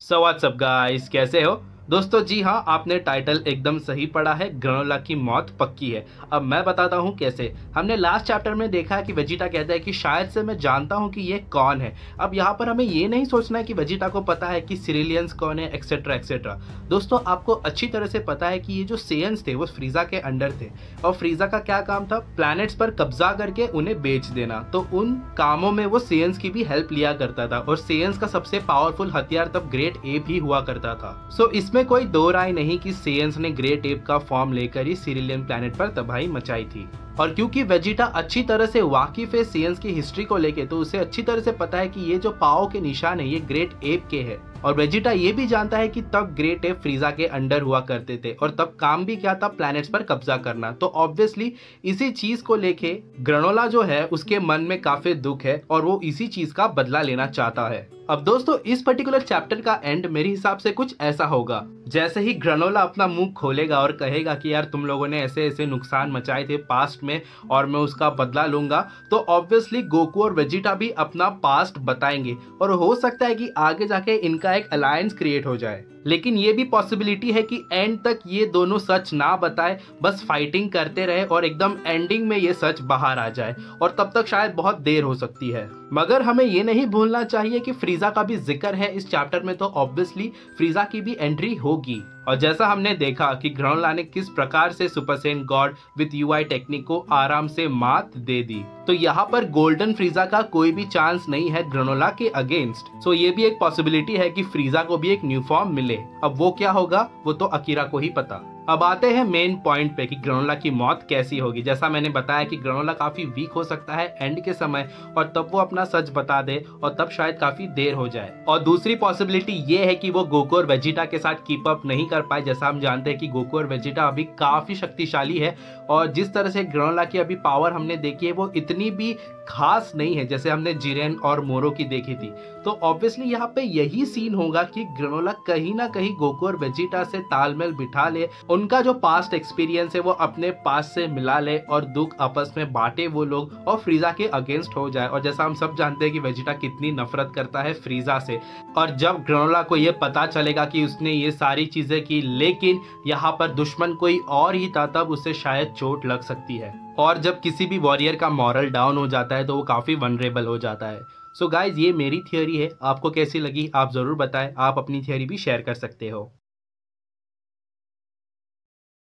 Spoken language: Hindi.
सो व्हाट्सअप गाइस, कैसे हो दोस्तों। जी हाँ, आपने टाइटल एकदम सही पढ़ा है। ग्रेनोला की मौत पक्की है। अब मैं बताता हूँ कैसे। हमने लास्ट चैप्टर में देखा है कि वेजिटा कहता है कि शायद से मैं जानता हूँ कि ये कौन है। अब यहाँ पर हमें ये नहीं सोचना है कि वेजिटा को पता है कि सिरिलियंस कौन है, एक्सेट्रा एक्सेट्रा। दोस्तों, आपको अच्छी तरह से पता है कि ये जो सेयंस थे वो फ्रीजा के अंडर थे, और फ्रीजा का क्या काम था, प्लैनेट्स पर कब्जा करके उन्हें बेच देना। तो उन कामों में वो सेयंस की भी हेल्प लिया करता था, और सेयंस का सबसे पावरफुल हथियार तब ग्रेट एप ही हुआ करता था। सो इसमें कोई दो राय नहीं कि सेयंस ने ग्रेट एप का फॉर्म लेकर ही सिरिलियन प्लैनेट पर तबाही मचाई थी। और क्योंकि वेजिटा अच्छी तरह से वाकिफ है सेयंस की हिस्ट्री को लेके, तो उसे अच्छी तरह से पता है कि ये जो पाओ के निशान है ये ग्रेट एप के है। और वेजिटा ये भी जानता है कि तब ग्रेट एप फ्रीजा के अंडर हुआ करते थे, और तब काम भी क्या था, प्लैनेट्स पर कब्जा करना। तो ऑब्वियसली इसी चीज को लेके ग्रेनोला जो है उसके मन में काफी दुख है, और वो इसी चीज का बदला लेना चाहता है। अब दोस्तों, इस पर्टिकुलर चैप्टर का एंड मेरे हिसाब से कुछ ऐसा होगा, जैसे ही ग्रेनोला अपना मुंह खोलेगा और कहेगा कि यार तुम लोगों ने ऐसे ऐसे नुकसान मचाए थे पास्ट में और मैं उसका बदला लूंगा, तो ऑब्वियसली गोकू और वेजिटा भी अपना पास्ट बताएंगे, और हो सकता है कि आगे जाके इनका एक अलायंस क्रिएट हो जाए। लेकिन ये भी पॉसिबिलिटी है कि एंड तक ये दोनों सच ना बताए, बस फाइटिंग करते रहे और एकदम एंडिंग में ये सच बाहर आ जाए, और तब तक शायद बहुत देर हो सकती है। मगर हमें ये नहीं भूलना चाहिए कि फ्रीजा का भी जिक्र है इस चैप्टर में, तो ऑब्वियसली फ्रीजा की भी एंट्री होगी। और जैसा हमने देखा कि ग्रेनोला ने किस प्रकार से super Sen God with UI technique को आराम से मात दे दी, तो यहाँ पर गोल्डन फ्रीजा का कोई भी चांस नहीं है ग्रेनोला के अगेंस्ट। सो ये भी एक पॉसिबिलिटी है कि फ्रीजा को भी एक न्यू फॉर्म मिले। अब वो क्या होगा वो तो अकीरा को ही पता। अब आते हैं मेन पॉइंट पे कि ग्रेनोला की मौत कैसी होगी। जैसा मैंने बताया कि ग्रेनोला काफी वीक हो सकता है एंड के समय, और तब वो अपना सच बता दे, और तब शायद काफी देर हो जाए। और दूसरी पॉसिबिलिटी ये है कि वो गोकू और वेजिटा के साथ कीप अप नहीं कर पाए। जैसा हम जानते हैं कि गोकू और वेजिटा अभी काफी शक्तिशाली है, और जिस तरह से ग्रेनोला की अभी पावर हमने देखी है वो इतनी भी खास नहीं है जैसे हमने जिरेन और मोरो की देखी थी। तो ऑब्वियसली यहाँ पे यही सीन होगा कि ग्रेनोला कहीं ना कहीं गोकू और वेजिटा से तालमेल बिठा ले, उनका जो पास्ट एक्सपीरियंस है वो अपने पास से मिला ले, और दुख आपस में बांटे वो लोग, और फ्रीजा के अगेंस्ट हो जाए। और जैसा हम सब जानते हैं कि वेजिटा कितनी नफरत करता है फ्रीजा से, और जब ग्रेनोला को ये पता चलेगा कि उसने ये सारी चीजें की लेकिन यहाँ पर दुश्मन कोई और ही था, तब उसे शायद चोट लग सकती है। और जब किसी भी वॉरियर का मॉरल डाउन हो जाता है तो वो काफी वनरेबल हो जाता है। सो गाइज, ये मेरी थियोरी है, आपको कैसी लगी आप जरूर बताएं। आप अपनी थियोरी भी शेयर कर सकते हो।